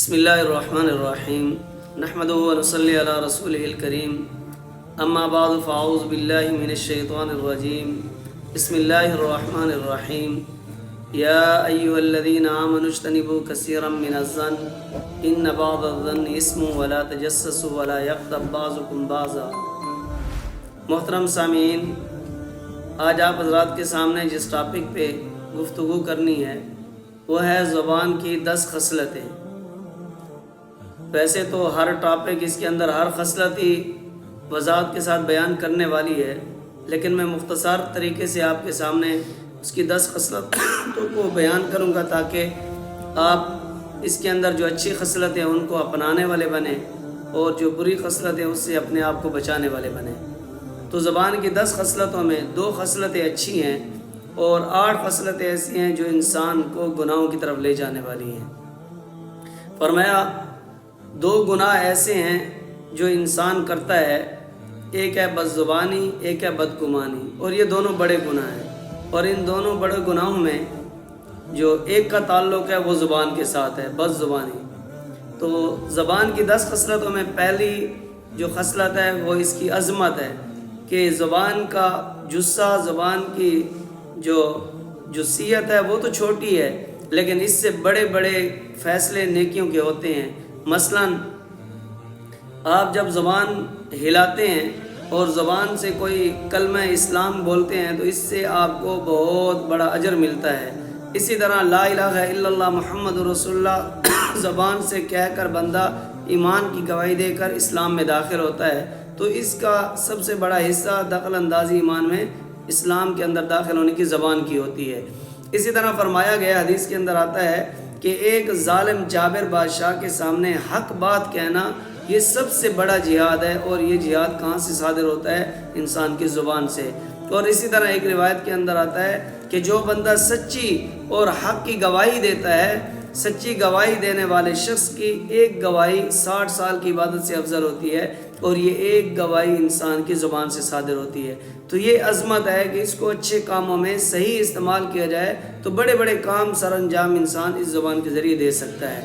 بسم اللہ الرحمن الرحیم نحمدہ و نصلی علی رسولہ الکریم اما بعد فاعوذ باللہ من الشیطان الرجیم بسم اللہ الرحمن الرحیم یا ایہا الذین آمنوا اجتنبوا کثیرا من الظن ان بعض الظن اسم ولا تجسسوا ولا یغتب بعضکم بعضا۔ محترم سامعین، آج آپ حضرات کے سامنے جس ٹاپک پہ گفتگو کرنی ہے وہ ہے زبان کی 10 خصلتیں۔ ویسے تو ہر ٹاپک اس کے اندر ہر خصلت ہی وضاحت کے ساتھ بیان کرنے والی ہے، لیکن میں مختصر طریقے سے آپ کے سامنے اس کی 10 خصلتوں کو بیان کروں گا تاکہ آپ اس کے اندر جو اچھی خصلتیں ہیں ان کو اپنانے والے بنیں اور جو بری خصلتیں اس سے اپنے آپ کو بچانے والے بنیں۔ تو زبان کی 10 خصلتوں میں 2 خصلتیں اچھی ہیں اور 8 خصلتیں ایسی ہیں جو انسان کو گناہوں کی طرف لے جانے والی ہیں۔ فرمایا 2 گناہ ایسے ہیں جو انسان کرتا ہے، ایک ہے بد زبانی، ایک ہے بدگمانی، اور یہ دونوں بڑے گناہ ہیں۔ اور ان دونوں بڑے گناہوں میں جو ایک کا تعلق ہے وہ زبان کے ساتھ ہے، بد زبانی۔ تو زبان کی 10 خصلتوں میں پہلی جو خصلت ہے وہ اس کی عظمت ہے کہ زبان کا جسہ، زبان کی جو جزئیت ہے وہ تو چھوٹی ہے، لیکن اس سے بڑے بڑے فیصلے نیکیوں کے ہوتے ہیں۔ مثلاً آپ جب زبان ہلاتے ہیں اور زبان سے کوئی کلمہ اسلام بولتے ہیں تو اس سے آپ کو بہت بڑا اجر ملتا ہے۔ اسی طرح لا الہ الا اللہ محمد رسول اللہ زبان سے کہہ کر بندہ ایمان کی گواہی دے کر اسلام میں داخل ہوتا ہے، تو اس کا سب سے بڑا حصہ دخل اندازی ایمان میں اسلام کے اندر داخل ہونے کی زبان کی ہوتی ہے۔ اسی طرح فرمایا گیا، حدیث کے اندر آتا ہے کہ ایک ظالم جابر بادشاہ کے سامنے حق بات کہنا یہ سب سے بڑا جہاد ہے، اور یہ جہاد کہاں سے صادر ہوتا ہے؟ انسان کی زبان سے۔ اور اسی طرح ایک روایت کے اندر آتا ہے کہ جو بندہ سچی اور حق کی گواہی دیتا ہے، سچی گواہی دینے والے شخص کی ایک گواہی 60 سال کی عبادت سے افضل ہوتی ہے، اور یہ ایک گواہی انسان کی زبان سے صادر ہوتی ہے۔ تو یہ عظمت ہے کہ اس کو اچھے کاموں میں صحیح استعمال کیا جائے تو بڑے بڑے کام سر انجام انسان اس زبان کے ذریعے دے سکتا ہے۔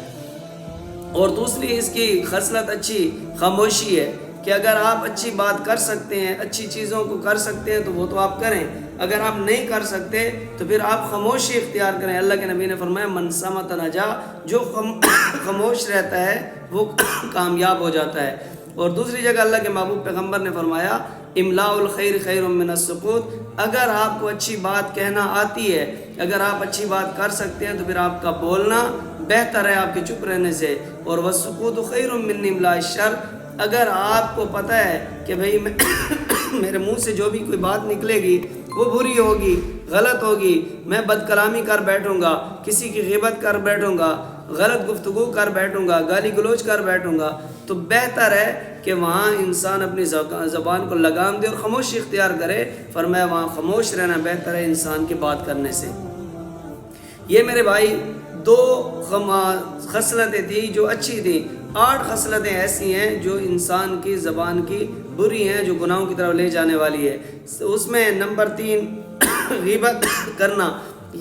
اور دوسری اس کی خصلت اچھی خاموشی ہے کہ اگر آپ اچھی بات کر سکتے ہیں، اچھی چیزوں کو کر سکتے ہیں تو وہ تو آپ کریں، اگر آپ نہیں کر سکتے تو پھر آپ خاموشی اختیار کریں۔ اللہ کے نبی نے فرمایا من صمت نجا، جو خاموش رہتا ہے وہ کامیاب ہو جاتا ہے۔ اور دوسری جگہ اللہ کے محبوب پیغمبر نے فرمایا املاء الخیر خیر من السکوت، اگر آپ کو اچھی بات کہنا آتی ہے، اگر آپ اچھی بات کر سکتے ہیں تو پھر آپ کا بولنا بہتر ہے آپ کے چپ رہنے سے۔ اور والسکوت خیر من املاء الشر، اگر آپ کو پتہ ہے کہ بھئی میرے منہ سے جو بھی کوئی بات نکلے گی وہ بری ہوگی، غلط ہوگی، میں بد کلامی کر بیٹھوں گا، کسی کی غیبت کر بیٹھوں گا، غلط گفتگو کر بیٹھوں گا، گالی گلوچ کر بیٹھوں گا، تو بہتر ہے کہ وہاں انسان اپنی زبان کو لگام دے اور خاموشی اختیار کرے۔ فرمایا وہاں خاموش رہنا بہتر ہے انسان کی بات کرنے سے۔ یہ میرے بھائی 2 خصلتیں تھیں جو اچھی تھیں۔ 8 خصلتیں ایسی ہیں جو انسان کی زبان کی بری ہیں، جو گناہوں کی طرف لے جانے والی ہے۔ اس میں نمبر 3 غیبت کرنا،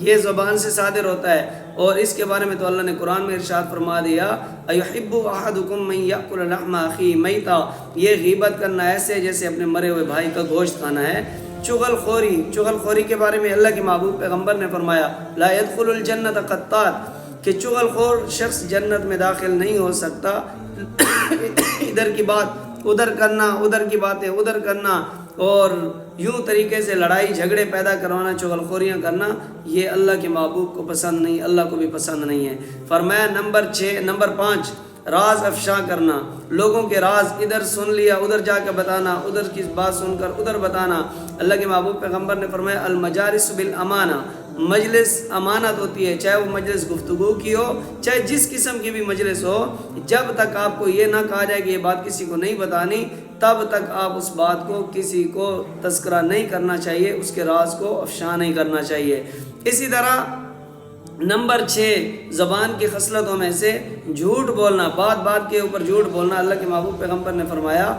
یہ زبان سے صادر ہوتا ہے، اور اس کے بارے میں تو اللہ نے قرآن میں ارشاد فرما دیا ایحب احدکم من یاکل لحم اخیہ میتا، یہ غیبت کرنا ایسے جیسے اپنے مرے ہوئے بھائی کا گوشت کھانا ہے۔ چغل خوری کے بارے میں اللہ کے محبوب پیغمبر نے فرمایا لا يدخل الجنت قطات، کہ چغل خور شخص جنت میں داخل نہیں ہو سکتا۔ ادھر کی بات ادھر کرنا، ادھر کی باتیں ادھر کرنا، اور یوں طریقے سے لڑائی جھگڑے پیدا کروانا، چغل خوریاں کرنا، یہ اللہ کے محبوب کو پسند نہیں، اللہ کو بھی پسند نہیں ہے۔ فرمایا نمبر 5 راز افشا کرنا، لوگوں کے راز ادھر سن لیا ادھر جا کے بتانا، ادھر کی بات سن کر ادھر بتانا۔ اللہ کے محبوب پیغمبر نے فرمایا المجالس بالامانہ، مجلس امانت ہوتی ہے، چاہے وہ مجلس گفتگو کی ہو، چاہے جس قسم کی بھی مجلس ہو، جب تک آپ کو یہ نہ کہا جائے کہ یہ بات کسی کو نہیں بتانی، تب تک آپ اس بات کو کسی کو تذکرہ نہیں کرنا چاہیے، اس کے راز کو افشا نہیں کرنا چاہیے۔ اسی طرح نمبر 6 زبان کی خصلتوں میں سے جھوٹ بولنا، بات کے اوپر جھوٹ بولنا۔ اللہ کے محبوب پیغمبر نے فرمایا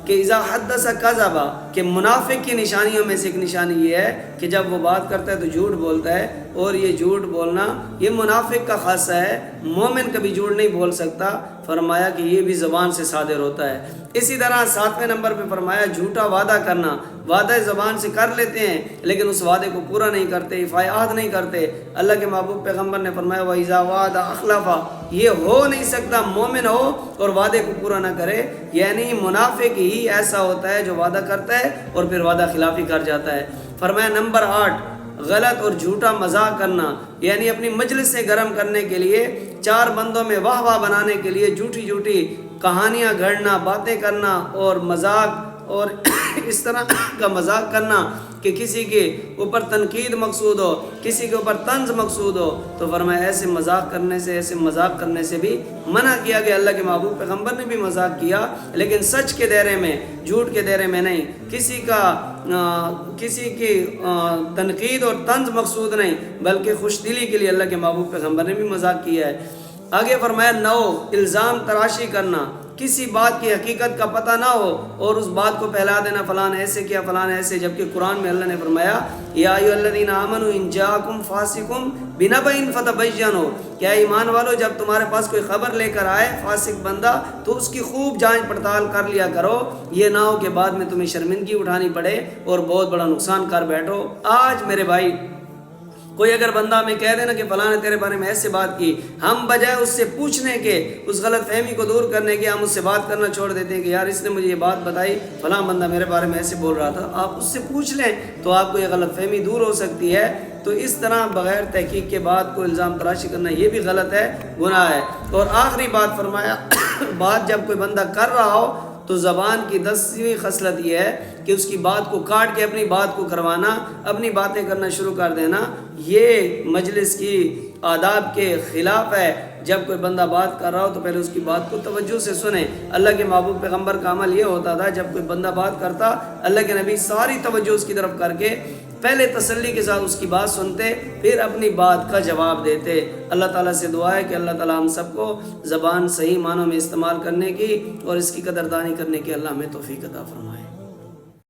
کہ اذا حدث کذب، کہ منافق کی نشانیوں میں سے ایک نشانی یہ ہے کہ جب وہ بات کرتا ہے تو جھوٹ بولتا ہے، اور یہ جھوٹ بولنا یہ منافق کا خاصہ ہے، مومن کبھی جھوٹ نہیں بول سکتا۔ فرمایا کہ یہ بھی زبان سے صادر ہوتا ہے۔ اسی طرح 7ویں نمبر پہ فرمایا جھوٹا وعدہ کرنا، وعدہ زبان سے کر لیتے ہیں لیکن اس وعدے کو پورا نہیں کرتے، ایفائے عہد نہیں کرتے۔ اللہ کے محبوب پیغمبر نے فرمایا وَإِذَا وَعَدَ أَخْلَفَ، یہ ہو نہیں سکتا مومن ہو اور وعدے کو پورا نہ کرے، یعنی منافق ہی ایسا ہوتا ہے جو وعدہ کرتا ہے اور پھر وعدہ خلافی کر جاتا ہے۔ فرمایا نمبر 8 غلط اور جھوٹا مذاق کرنا، یعنی اپنی مجلس سے گرم کرنے کے لیے، 4 بندوں میں واہ واہ بنانے کے لیے جھوٹی کہانیاں گھڑنا، باتیں کرنا اور مذاق، اور اس طرح کا مذاق کرنا کہ کسی کے اوپر تنقید مقصود ہو، کسی کے اوپر طنز مقصود ہو، تو فرمایا ایسے مذاق کرنے سے بھی منع کیا گیا۔ اللہ کے محبوب پیغمبر نے بھی مذاق کیا لیکن سچ کے دائرے میں، جھوٹ کے دائرے میں نہیں، کسی کی تنقید اور طنز مقصود نہیں بلکہ خوش دلی کے لیے اللہ کے محبوب پیغمبر نے بھی مذاق کیا ہے۔ آگے فرمایا 9 الزام تراشی کرنا، کسی بات کی حقیقت کا پتہ نہ ہو اور اس بات کو پھیلا دینا، فلان ایسے کیا، فلان ایسے، جبکہ قرآن میں اللہ نے فرمایا یا ایھا الذین آمنوا ان جاءکم فاسق بنبأ فتبینوا، کیا ایمان والو جب تمہارے پاس کوئی خبر لے کر آئے فاسق بندہ تو اس کی خوب جانچ پڑتال کر لیا کرو، یہ نہ ہو کہ بعد میں تمہیں شرمندگی اٹھانی پڑے اور بہت بڑا نقصان کر بیٹھو۔ آج میرے بھائی کوئی اگر بندہ ہمیں کہہ دینا کہ فلاں نے تیرے بارے میں ایسے بات کی، ہم بجائے اس سے پوچھنے کے، اس غلط فہمی کو دور کرنے کے، ہم اس سے بات کرنا چھوڑ دیتے ہیں کہ یار اس نے مجھے یہ بات بتائی، فلاں بندہ میرے بارے میں ایسے بول رہا تھا، آپ اس سے پوچھ لیں تو آپ کو یہ غلط فہمی دور ہو سکتی ہے۔ تو اس طرح بغیر تحقیق کے بات کو الزام تراشی کرنا یہ بھی غلط ہے، گناہ ہے۔ اور آخری بات فرمایا بات جب کوئی بندہ کر رہا ہو تو زبان کی 10ویں خصلت یہ ہے کہ اس کی بات کو کاٹ کے اپنی بات کو کروانا، اپنی باتیں کرنا شروع کر دینا، یہ مجلس کی آداب کے خلاف ہے۔ جب کوئی بندہ بات کر رہا ہو تو پہلے اس کی بات کو توجہ سے سنیں۔ اللہ کے محبوب پیغمبر کا عمل یہ ہوتا تھا، جب کوئی بندہ بات کرتا اللہ کے نبی ساری توجہ اس کی طرف کر کے پہلے تسلی کے ساتھ اس کی بات سنتے، پھر اپنی بات کا جواب دیتے۔ اللہ تعالیٰ سے دعا ہے کہ اللہ تعالیٰ ہم سب کو زبان صحیح معنوں میں استعمال کرنے کی اور اس کی قدردانی کرنے کی اللہ ہمیں توفیق عطا فرمائے۔